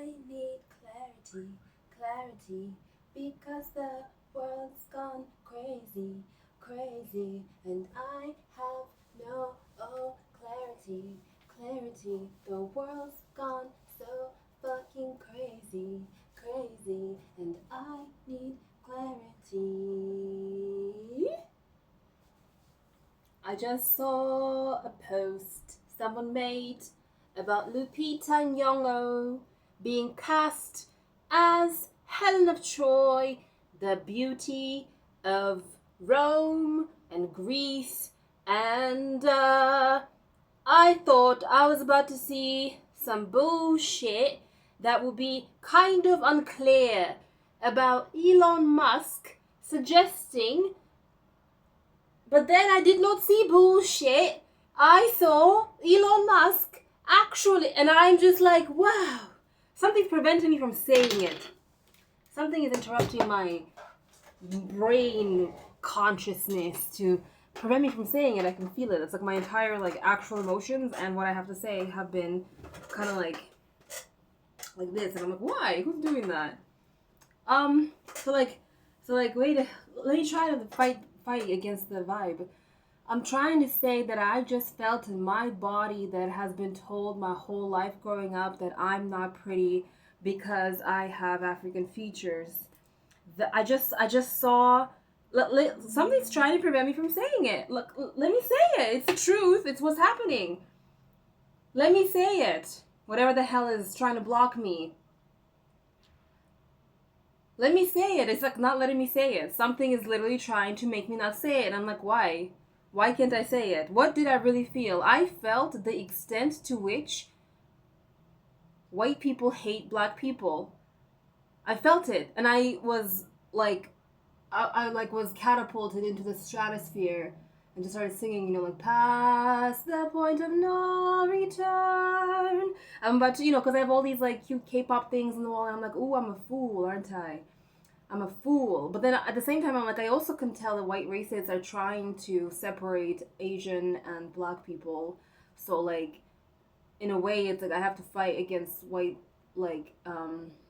I need clarity, clarity, because the world's gone crazy, crazy, and I have no clarity, clarity. The world's gone so fucking crazy, crazy, and I need clarity. I just saw a post someone made about Lupita Nyong'o being cast as Helen of Troy, the beauty of Rome and Greece, and I thought I was about to see some bullshit that would be kind of unclear about Elon Musk suggesting, but then I did not see bullshit. I saw Elon Musk actually, and I'm just like, wow. Something's preventing me from saying it. Something is interrupting my brain consciousness to prevent me from saying it. I can feel it. It's like my entire actual emotions and what I have to say have been kind of like this, and I'm like, why? Who's doing that? Wait, let me try to fight against the vibe. I'm trying to say that I just felt in my body that has been told my whole life growing up that I'm not pretty because I have African features. I just saw something's trying to prevent me from saying it. Look, let me say it. It's the truth. It's what's happening. Let me say it. Whatever the hell is trying to block me. Let me say it. It's like not letting me say it. Something is literally trying to make me not say it. And I'm like, why? Why can't I say it? What did I really feel? I felt the extent to which white people hate black people. I felt it. And I was like, I was catapulted into the stratosphere and just started singing, past the point of no return. I'm about to, because I have all these cute K-pop things on the wall, and I'm like, ooh, I'm a fool, aren't I? I'm a fool. But then at the same time, I'm like, I also can tell that white racists are trying to separate Asian and black people. So in a way, it's like I have to fight against white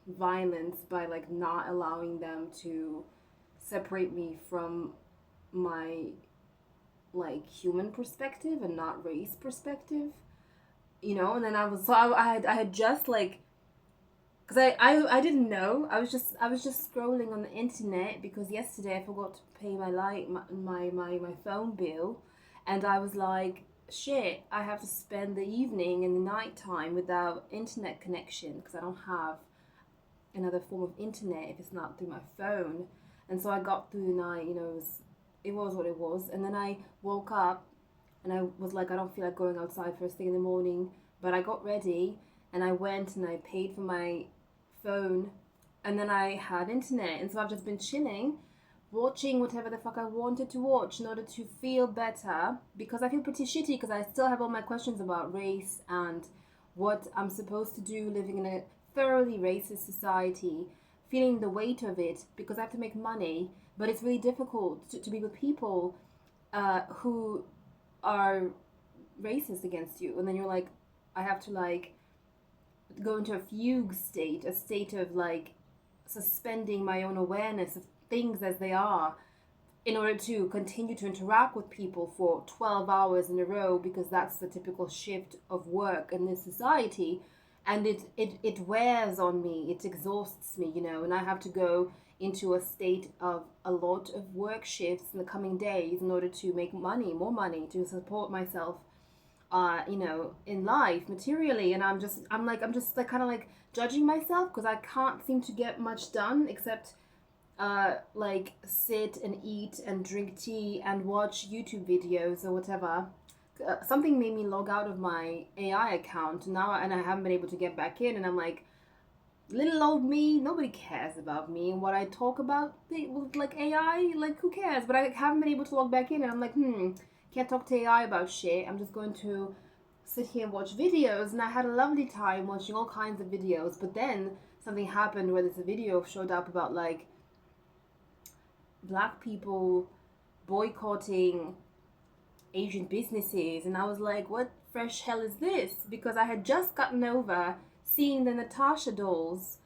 violence by not allowing them to separate me from my human perspective and not race perspective, and then I had just because I didn't know. I was just scrolling on the internet because yesterday I forgot to pay my phone bill, and I was like, shit, I have to spend the evening and the night time without internet connection because I don't have another form of internet if it's not through my phone. And so I got through the night, it was what it was. And then I woke up and I was like, I don't feel like going outside first thing in the morning. But I got ready and I went and I paid for my phone. And then I had internet. And so I've just been chilling, watching whatever the fuck I wanted to watch in order to feel better. Because I feel pretty shitty because I still have all my questions about race and what I'm supposed to do living in a thoroughly racist society, feeling the weight of it because I have to make money, but it's really difficult to be with people who are racist against you. And then you're like, I have to go into a fugue state, a state of suspending my own awareness of things as they are in order to continue to interact with people for 12 hours in a row, because that's the typical shift of work in this society. And it wears on me, it exhausts me, and I have to go into a state of a lot of work shifts in the coming days in order to make money, more money, to support myself, in life, materially. And I'm just kind of judging myself because I can't seem to get much done except sit and eat and drink tea and watch YouTube videos or whatever. Something made me log out of my AI account now, and I haven't been able to get back in. And I'm like, little old me, nobody cares about me and what I talk about with AI. Who cares? But I haven't been able to log back in, and I'm like, can't talk to AI about shit. I'm just going to sit here and watch videos. And I had a lovely time watching all kinds of videos. But then something happened where this video showed up about black people boycotting Asian businesses, and I was like, what fresh hell is this? Because I had just gotten over seeing the Natasha dolls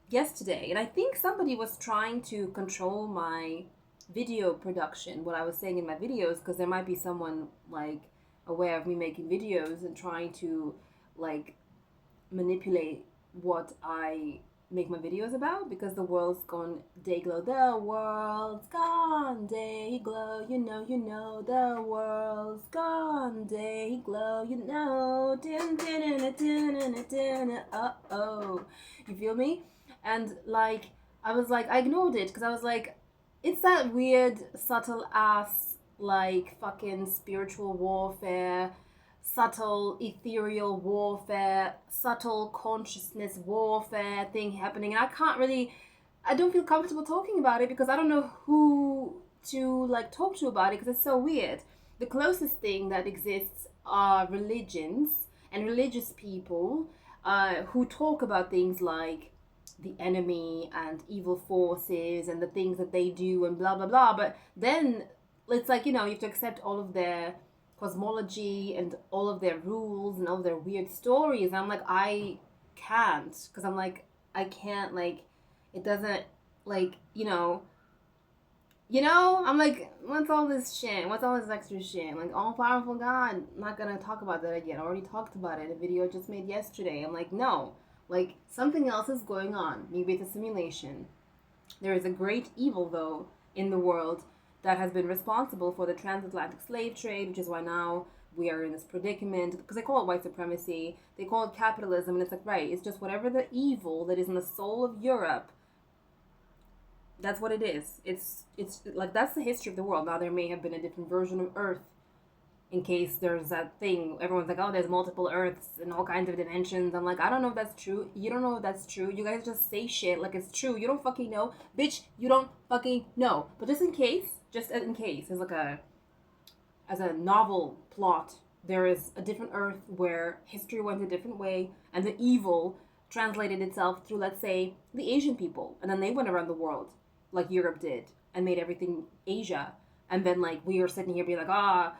yesterday, and I think somebody was trying to control my video production, what I was saying in my videos, because there might be someone like aware of me making videos and trying to like manipulate what I make my videos about, because the world's gone day glow, the world's gone day glow, you know, the world's gone day glow, you know, uh-oh, you feel me? And like, I was like, I ignored it because I was like, it's that weird subtle ass like fucking spiritual warfare, subtle ethereal warfare, subtle consciousness warfare thing happening. And I don't feel comfortable talking about it because I don't know who to like talk to about it because it's so weird. The closest thing that exists are religions and religious people who talk about things like the enemy and evil forces and the things that they do and blah blah blah. But then it's like, you have to accept all of their cosmology and all of their rules and all of their weird stories. And I'm like, I can't, because I'm like, I can't, like, it doesn't, like, I'm like, what's all this shit? What's all this extra shit? Like, all powerful God, I'm not gonna talk about that again. I already talked about it in a video I just made yesterday. I'm like, no, like, something else is going on. Maybe it's a simulation. There is a great evil, though, in the world that has been responsible for the transatlantic slave trade, which is why now we are in this predicament, because they call it white supremacy, they call it capitalism, and it's like, right, it's just whatever the evil that is in the soul of Europe, that's what it is. It's like, that's the history of the world. Now there may have been a different version of Earth, in case there's that thing, everyone's like, oh, there's multiple Earths and all kinds of dimensions. I'm like, I don't know if that's true. You don't know if that's true. You guys just say shit like it's true. You don't fucking know. Bitch, you don't fucking know. But just in case, as a novel plot, there is a different Earth where history went a different way, and the evil translated itself through, let's say, the Asian people. And then they went around the world, like Europe did, and made everything Asia. And then, like, we are sitting here being like,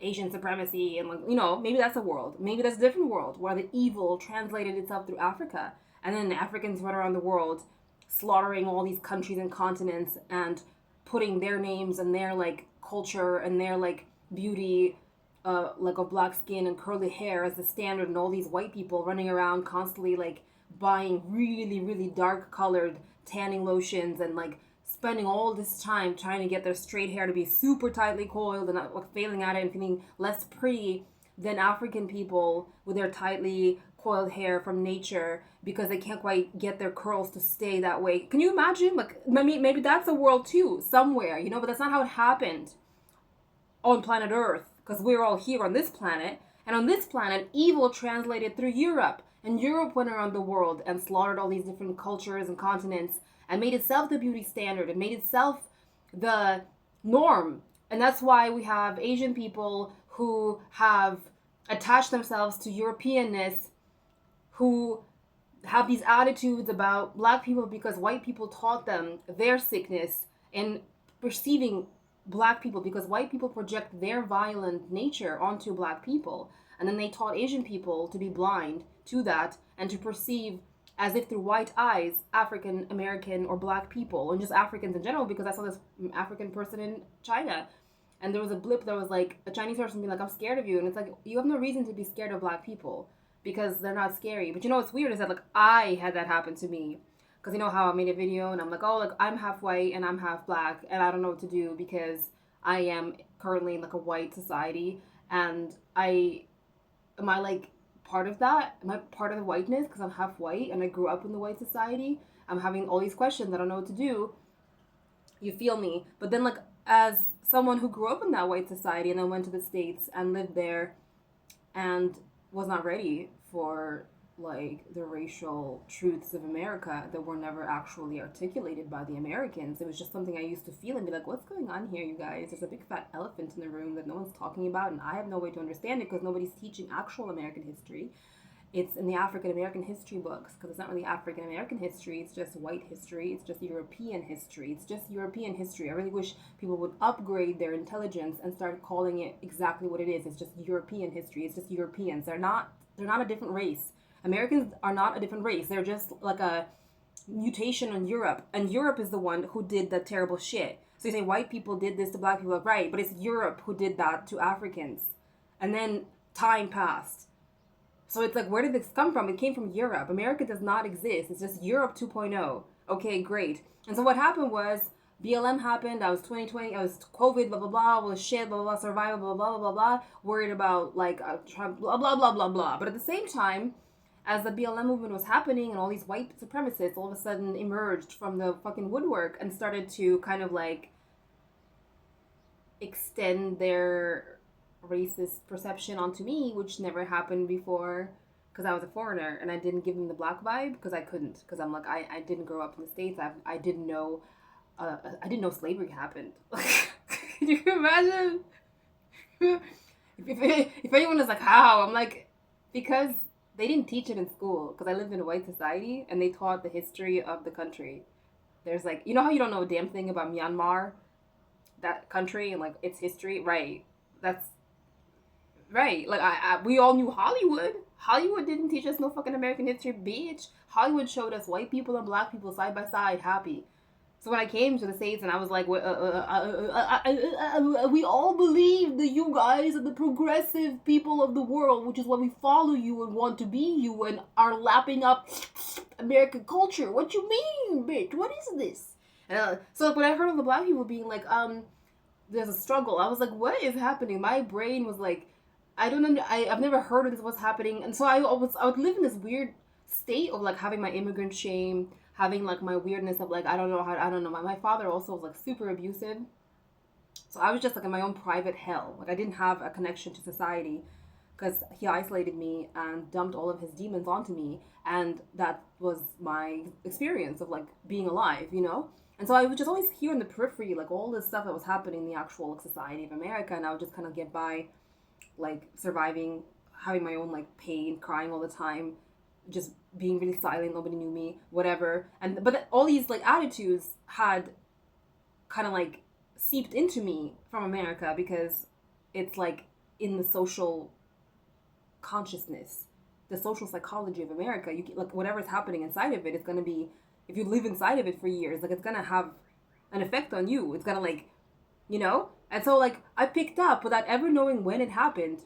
Asian supremacy, and like, maybe that's a world. Maybe that's a different world where the evil translated itself through Africa, and then the Africans went around the world slaughtering all these countries and continents and putting their names and their like culture and their like beauty, like of black skin and curly hair as the standard, and all these white people running around constantly like buying really really dark colored tanning lotions and like spending all this time trying to get their straight hair to be super tightly coiled and like failing at it and feeling less pretty than African people with their tightly coiled hair from nature because they can't quite get their curls to stay that way. Can you imagine? Like, maybe that's a world too, somewhere, but that's not how it happened on planet Earth, because we're all here on this planet. And on this planet, evil translated through Europe. And Europe went around the world and slaughtered all these different cultures and continents and made itself the beauty standard and made itself the norm. And that's why we have Asian people who have attached themselves to Europeanness, who have these attitudes about black people because white people taught them their sickness, and perceiving black people because white people project their violent nature onto black people. And then they taught Asian people to be blind to that and to perceive as if through white eyes African American or black people, and just Africans in general, because I saw this African person in China and there was a blip that was like a Chinese person being like, I'm scared of you. And it's like, you have no reason to be scared of black people because they're not scary. But what's weird is that like I had that happen to me, because how I made a video and I'm like, oh, like I'm half white and I'm half black and I don't know what to do because I am currently in like a white society, and am I like part of that? Am I part of the whiteness because I'm half white and I grew up in the white society? I'm having all these questions. I don't know what to do. You feel me? But then, like, as someone who grew up in that white society and then went to the States and lived there and was not ready for like the racial truths of America that were never actually articulated by the Americans. It was just something I used to feel and be like, what's going on here, you guys? There's a big fat elephant in the room that no one's talking about, and I have no way to understand it because nobody's teaching actual American history. It's in the African American history books, because it's not really African American history, it's just white history, it's just European history, it's just European history. I really wish people would upgrade their intelligence and start calling it exactly what it is. It's just European history, it's just Europeans. They're not a different race. Americans are not a different race. They're just like a mutation on Europe, and Europe is the one who did the terrible shit. So you say white people did this to black people, right? But it's Europe who did that to Africans, and then time passed. So it's like, where did this come from? It came from Europe. America does not exist. It's just Europe 2.0. Okay, great. And so what happened was BLM happened. I was 2020. I was COVID. Blah blah blah. Was shit. Blah blah blah. Survival. Blah blah blah blah blah. Worried about like blah blah blah blah blah. But at the same time, as the BLM movement was happening and all these white supremacists all of a sudden emerged from the fucking woodwork and started to kind of like extend their racist perception onto me, which never happened before because I was a foreigner and I didn't give them the black vibe because I couldn't, because I'm like, I didn't grow up in the States. I didn't know I didn't know slavery happened. Can you imagine? If anyone is like, how? I'm like, because they didn't teach it in school, because I lived in a white society and they taught the history of the country. There's like, you know how you don't know a damn thing about Myanmar, that country, and like its history, right? That's right. Like we all knew Hollywood. Hollywood didn't teach us no fucking American history, bitch. Hollywood showed us white people and black people side by side, happy. So when I came to the States and I was like, we all believe that you guys are the progressive people of the world, which is why we follow you and want to be you and are lapping up American culture. What you mean, bitch? What is this? So when I heard of the black people being like, there's a struggle, I was like, what is happening? My brain was like, I don't know. I've never heard of this. What's happening? And so I would live in this weird state of like having my immigrant shame, having like my weirdness of like, I don't know how, I don't know. My father also was like super abusive. So I was just like in my own private hell. Like I didn't have a connection to society because he isolated me and dumped all of his demons onto me. And that was my experience of like being alive, you know? And so I would just always hear in the periphery, like all this stuff that was happening in the actual like, society of America. And I would just kind of get by like surviving, having my own like pain, crying all the time, just being really silent, nobody knew me, whatever. And but all these like attitudes had kind of like seeped into me from America because it's like in the social consciousness, the social psychology of America. You like whatever's happening inside of it, it's gonna be, if you live inside of it for years, like it's gonna have an effect on you. It's gonna like, you know. And so like I picked up without ever knowing when it happened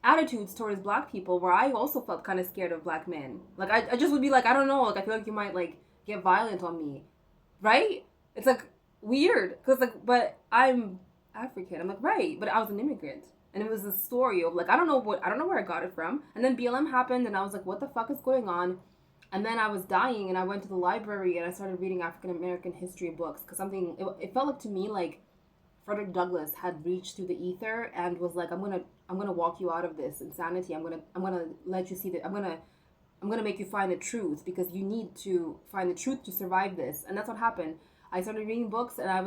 attitudes towards black people where I also felt kind of scared of black men. Like I just would be like, I don't know, like I feel like you might like get violent on me, right? It's like weird because like, but I'm African. I'm like, right, but I was an immigrant, and it was a story of like, I don't know where I got it from. And then BLM happened, and I was like, what the fuck is going on? And then I was dying, and I went to the library and I started reading African American history books because it felt like to me like Frederick Douglass had reached through the ether and was like, I'm gonna walk you out of this insanity. I'm gonna let you see that I'm gonna make you find the truth because you need to find the truth to survive this. And that's what happened. I started reading books and I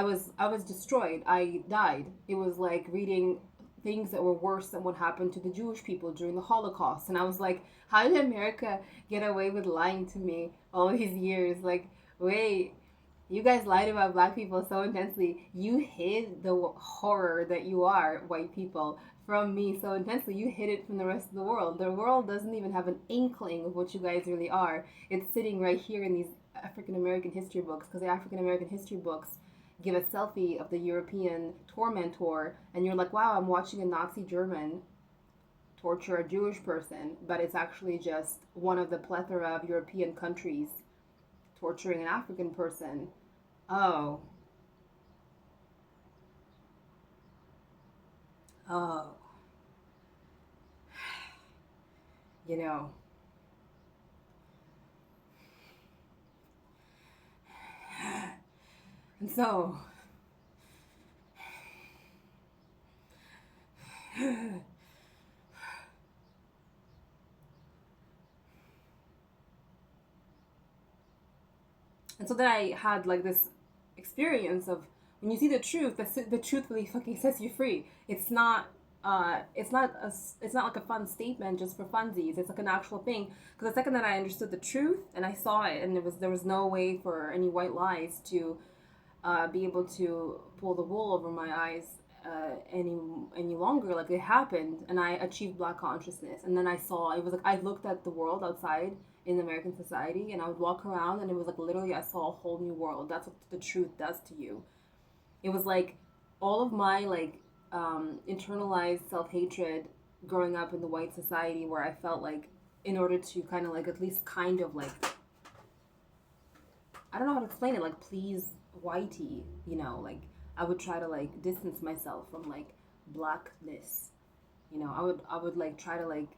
was destroyed. I died. It was like reading things that were worse than what happened to the Jewish people during the Holocaust. And I was like, how did America get away with lying to me all these years? Like, wait, you guys lied about black people so intensely. You hid the horror that you are, white people, from me so intensely. You hid it from the rest of the world. The world doesn't even have an inkling of what you guys really are. It's sitting right here in these African American history books, because the African American history books give a selfie of the European tormentor, and you're like, wow, I'm watching a Nazi German torture a Jewish person, but it's actually just one of the plethora of European countries torturing an African person. Oh. Oh. You know. And so. And so then I had like this experience of when you see the truth, the truth really fucking sets you free. It's not like a fun statement just for funsies. It's like an actual thing. Because the second that I understood the truth and I saw it, and there was no way for any white lies to be able to pull the wool over my eyes. any longer. Like it happened, and I achieved Black consciousness. And then I saw it was like I looked at the world outside in American society, and I would walk around, and it was like literally I saw a whole new world. That's what the truth does to you. It was like all of my like internalized self hatred growing up in the white society, where I felt like in order to kind of like at least kind of like I don't know how to explain it, like please whitey, like I would try to like distance myself from like blackness. I would like try to like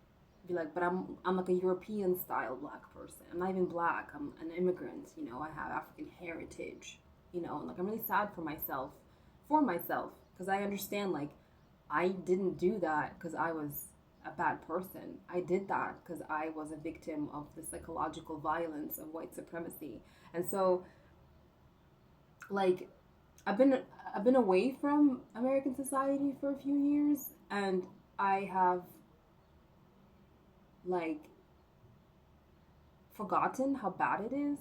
be like, but I'm like a European style black person. I'm not even black. I'm an immigrant. I have African heritage. And like I'm really sad for myself, because I understand like I didn't do that because I was a bad person. I did that because I was a victim of the psychological violence of white supremacy. And so like I've been I've been away from American society for a few years, and I have like forgotten how bad it is.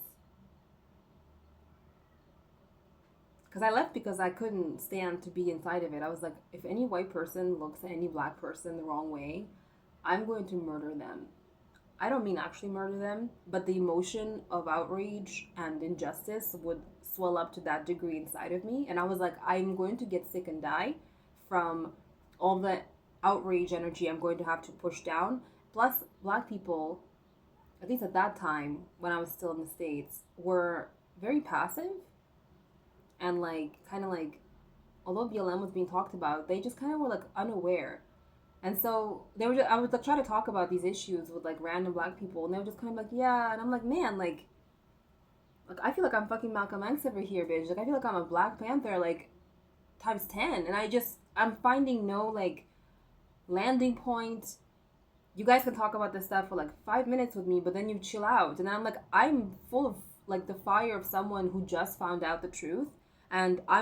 Because I left because I couldn't stand to be inside of it. I was like, if any white person looks at any black person the wrong way, I'm going to murder them. I don't mean actually murder them, but the emotion of outrage and injustice would swell up to that degree inside of me. And I was like, I'm going to get sick and die from all the outrage energy I'm going to have to push down. Plus, black people, at least at that time when I was still in the States, were very passive and like kind of like, although BLM was being talked about, they just kind of were like unaware. And so I would like try to talk about these issues with like random black people, and they were just kind of like, yeah. And I'm like, man, like I feel like I'm fucking Malcolm X over here, bitch. Like I feel like I'm a Black Panther, like times 10. And I'm finding no like landing point. You guys can talk about this stuff for like 5 minutes with me, but then you chill out. And I'm like, I'm full of like the fire of someone who just found out the truth. And I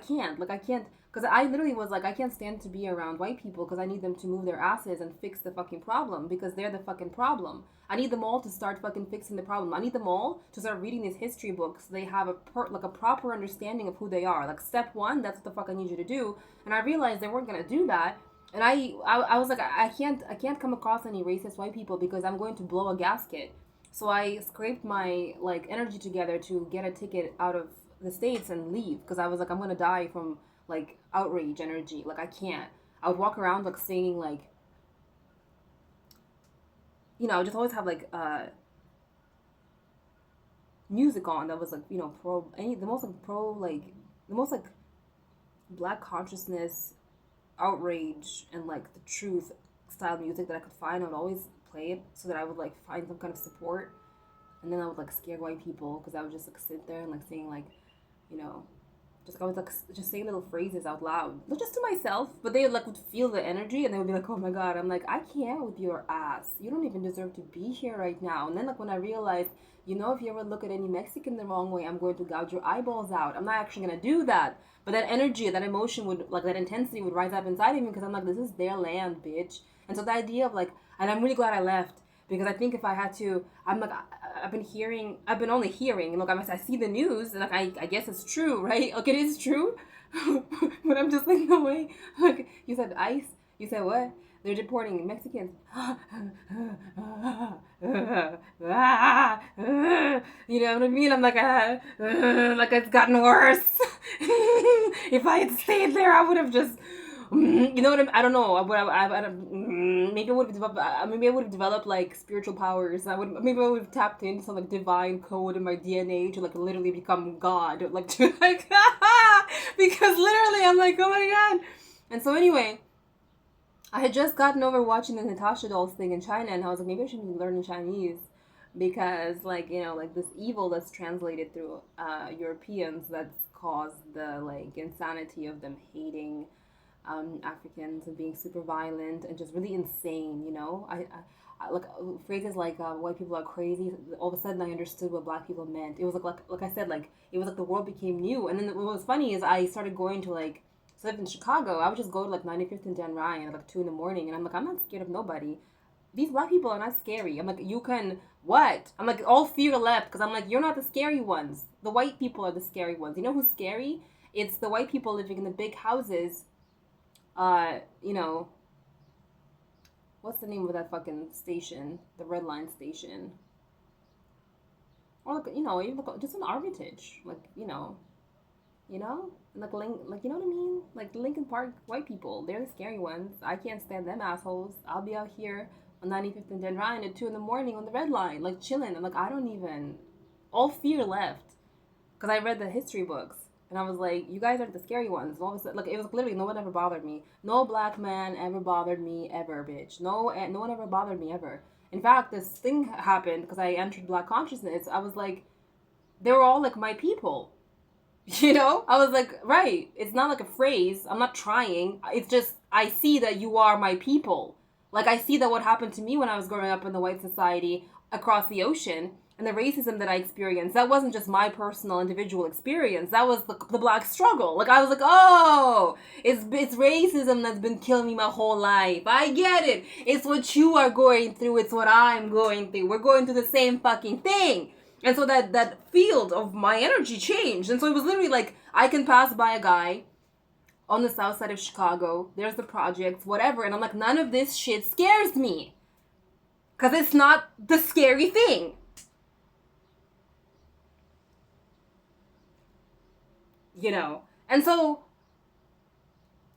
can't, because I literally was like, I can't stand to be around white people because I need them to move their asses and fix the fucking problem, because they're the fucking problem. I need them all to start fucking fixing the problem. I need them all to start reading these history books so they have a proper understanding of who they are. Like step one, that's what the fuck I need you to do. And I realized they weren't gonna do that. And I was like, I can't come across any racist white people because I'm going to blow a gasket. So I scraped my like energy together to get a ticket out of the States and leave, because I was like, I'm gonna die from like outrage energy. Like I can't. I would walk around like singing like, I would just always have like music on that was like, the most like black consciousness, outrage, and like the truth style music that I could find. I would always play it so that I would like find some kind of support. And then I would like scare white people because I would just like sit there and like saying like, I was like just saying little phrases out loud, not just to myself, but they like would feel the energy and they would be like, oh my god. I'm like, I can't with your ass. You don't even deserve to be here right now. And then like when I realized, if you ever look at any Mexican the wrong way, I'm going to gouge your eyeballs out. I'm not actually gonna do that. But that energy, that emotion would like that intensity would rise up inside of me because I'm like, this is their land, bitch. And so the idea of like, and I'm really glad I left, because I think if I had to, I'm like, I've been only hearing, and look, I see the news, and like, I guess it's true, right? Like, it is true, but I'm just like, no way. Like, you said ICE, you said what? They're deporting Mexicans. You know what I mean? I'm like, like it's gotten worse. If I had stayed there, I would have just, you know what I don't know. Maybe I would have developed like spiritual powers. Maybe I would have tapped into some like divine code in my DNA to like literally become God, like to like, because literally I'm like, oh my god. And so anyway, I had just gotten over watching the Natasha Dolls thing in China, and I was like, maybe I should be learning Chinese, because like like this evil that's translated through Europeans that's caused the like insanity of them hating Africans and being super violent and just really insane. I like phrases like white people are crazy. All of a sudden, I understood what black people meant. It was like I said, like it was like the world became new. And then what was funny is I started going to like. So I lived in Chicago. I would just go to like 95th and Dan Ryan at like 2 a.m, and I'm like, I'm not scared of nobody. These black people are not scary. I'm like, you can what? I'm like, all fear left, because I'm like, you're not the scary ones. The white people are the scary ones. You know who's scary? It's the white people living in the big houses You know, what's the name of that fucking station? The Red Line station. Or like, even like just an Armitage. Like, you know? Like, you know what I mean? Like the Lincoln Park white people, they're the scary ones. I can't stand them assholes. I'll be out here on 95th and Dan Ryan at 2 in the morning on the Red Line, like chilling. I'm like, I don't even, all fear left. Because I read the history books. And I was like, you guys aren't the scary ones. All of a sudden, like, it was literally, no one ever bothered me. No black man ever bothered me ever, bitch. No one ever bothered me ever. In fact, this thing happened because I entered black consciousness. I was like, they were all like my people. I was like, right. It's not like a phrase. I'm not trying. It's just, I see that you are my people. Like, I see that what happened to me when I was growing up in the white society across the ocean and the racism that I experienced, that wasn't just my personal individual experience. That was the black struggle. Like, I was like, oh, it's racism that's been killing me my whole life. I get it. It's what you are going through. It's what I'm going through. We're going through the same fucking thing. And so that field of my energy changed. And so it was literally like, I can pass by a guy on the south side of Chicago. There's the projects, whatever. And I'm like, none of this shit scares me. Because it's not the scary thing. And so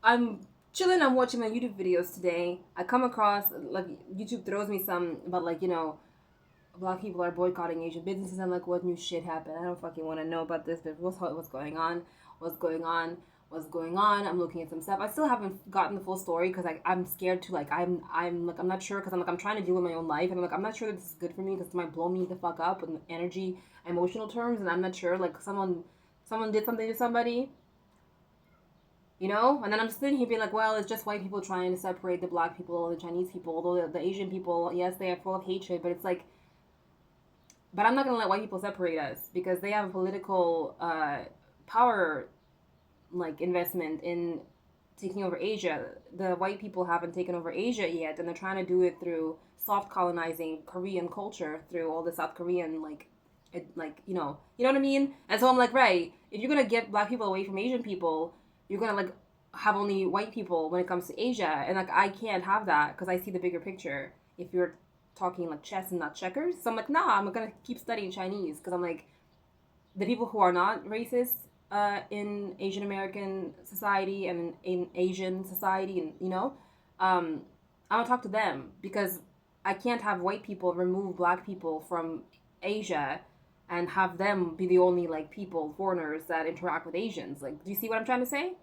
I'm chilling, I'm watching my YouTube videos today. I come across, like, YouTube throws me some about, like, black people are boycotting Asian businesses. I'm like, what new shit happened? I don't fucking want to know about this, but what's going on? What's going on? What's going on? I'm looking at some stuff. I still haven't gotten the full story because I'm scared to, like, I'm like, I'm not sure because I'm trying to deal with my own life. And I'm like, I'm not sure that this is good for me because it might blow me the fuck up in energy, emotional terms. And I'm not sure, like, someone did something to somebody, and then I'm just sitting here being like, well, it's just white people trying to separate the black people and the Chinese people, although the Asian people, yes, they are full of hatred, but it's like, but I'm not going to let white people separate us because they have a political power, like, investment in taking over Asia. The white people haven't taken over Asia yet, and they're trying to do it through soft colonizing Korean culture through all the South Korean, you know what I mean? And so I'm like, right, if you're going to get black people away from Asian people, you're going to, like, have only white people when it comes to Asia. And, like, I can't have that because I see the bigger picture if you're talking, like, chess and not checkers. So I'm like, nah, I'm going to keep studying Chinese because I'm like, the people who are not racist in Asian American society and in Asian society, and, I'm going to talk to them because I can't have white people remove black people from Asia and have them be the only, like, people, foreigners that interact with Asians. Like, do you see what I'm trying to say?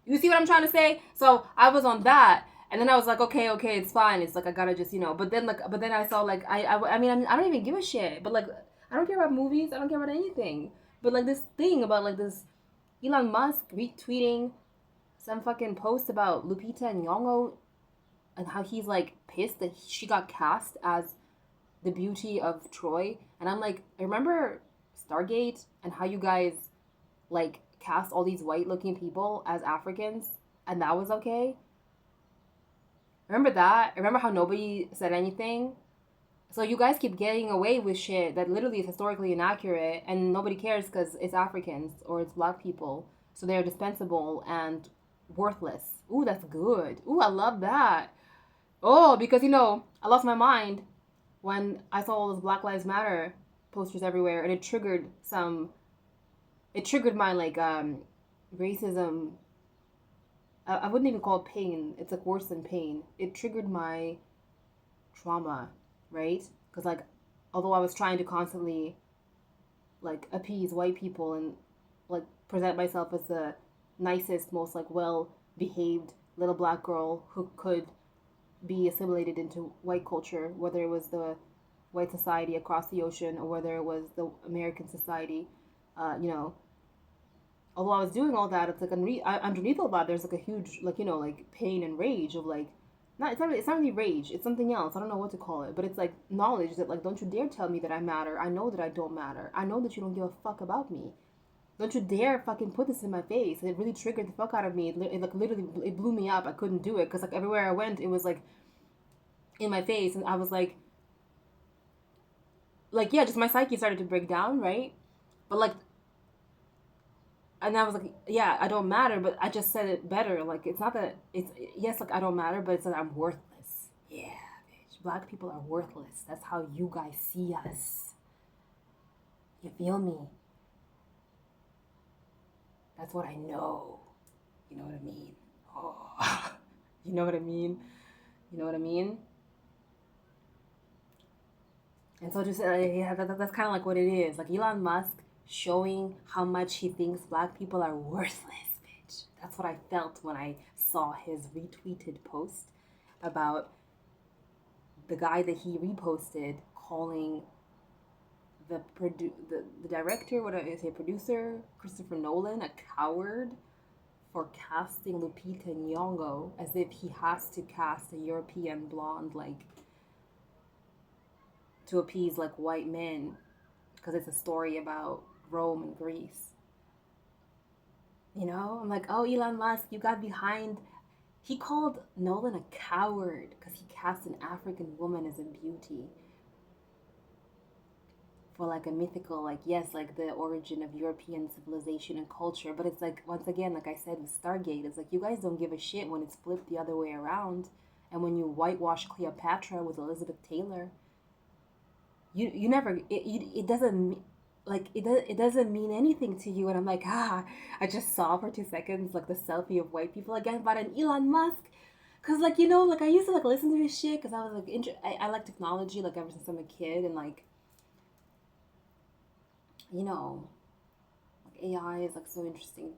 You see what I'm trying to say? So I was on that, and then I was like, okay, it's fine. It's like, I gotta just, but then I saw, like, I mean, I don't even give a shit. But, like, I don't care about movies. I don't care about anything. But, like, this thing about, like, this Elon Musk retweeting some fucking post about Lupita and Nyong'o and how he's, like, pissed that she got cast as the beauty of Troy. And I'm like, I remember Stargate and how you guys, like, cast all these white looking people as Africans and that was okay. Remember that? Remember how nobody said anything? So you guys keep getting away with shit that literally is historically inaccurate and nobody cares because it's Africans or it's black people. So they're dispensable and worthless. Ooh, that's good. Ooh, I love that. Oh, because, I lost my mind when I saw all those Black Lives Matter posters everywhere, and it triggered my, like, racism. I wouldn't even call it pain. It's, like, worse than pain. It triggered my trauma, right? Because, like, although I was trying to constantly, like, appease white people and, like, present myself as the nicest, most, like, well-behaved little black girl who could be assimilated into white culture, whether it was the white society across the ocean or whether it was the American society, although I was doing all that, it's like underneath all that, there's, like, a huge, like, like, pain and rage of, like, it's not really rage, it's something else, I don't know what to call it, but it's, like, knowledge that, like, don't you dare tell me that I matter. I know that I don't matter. I know that you don't give a fuck about me. Don't you dare fucking put this in my face. And it really triggered the fuck out of me. It like, literally, it blew me up. I couldn't do it because, like, everywhere I went, it was, like, in my face, and I was like, yeah, just my psyche started to break down, right? But, like, and I was like, yeah, I don't matter, but I just said it better. Like, it's not that it's, yes, like, I don't matter, but it's that I'm worthless. Yeah, bitch. Black people are worthless. That's how you guys see us. You feel me? That's what I know. You know what I mean? Oh, you know what I mean? You know what I mean? And so just yeah, that's kind of like what it is. Like Elon Musk showing how much he thinks black people are worthless, bitch. That's what I felt when I saw his retweeted post about the guy that he reposted calling the director, what is he, producer, Christopher Nolan, a coward for casting Lupita Nyong'o, as if he has to cast a European blonde like to appease like white men because it's a story about Rome and Greece. You know, I'm like, oh, Elon Musk, you got behind. He called Nolan a coward because he cast an African woman as a beauty for like a mythical, like, yes, like the origin of European civilization and culture. But it's like, once again, like I said with Stargate, it's like you guys don't give a shit when it's flipped the other way around. And when you whitewash Cleopatra with Elizabeth Taylor, you never it doesn't like it doesn't mean anything to you. And I'm like, I just saw for 2 seconds like the selfie of white people again, but an Elon Musk, because like, you know, like I used to like listen to his shit because I was like I like technology like ever since I'm a kid. And like, you know, like AI is like so interesting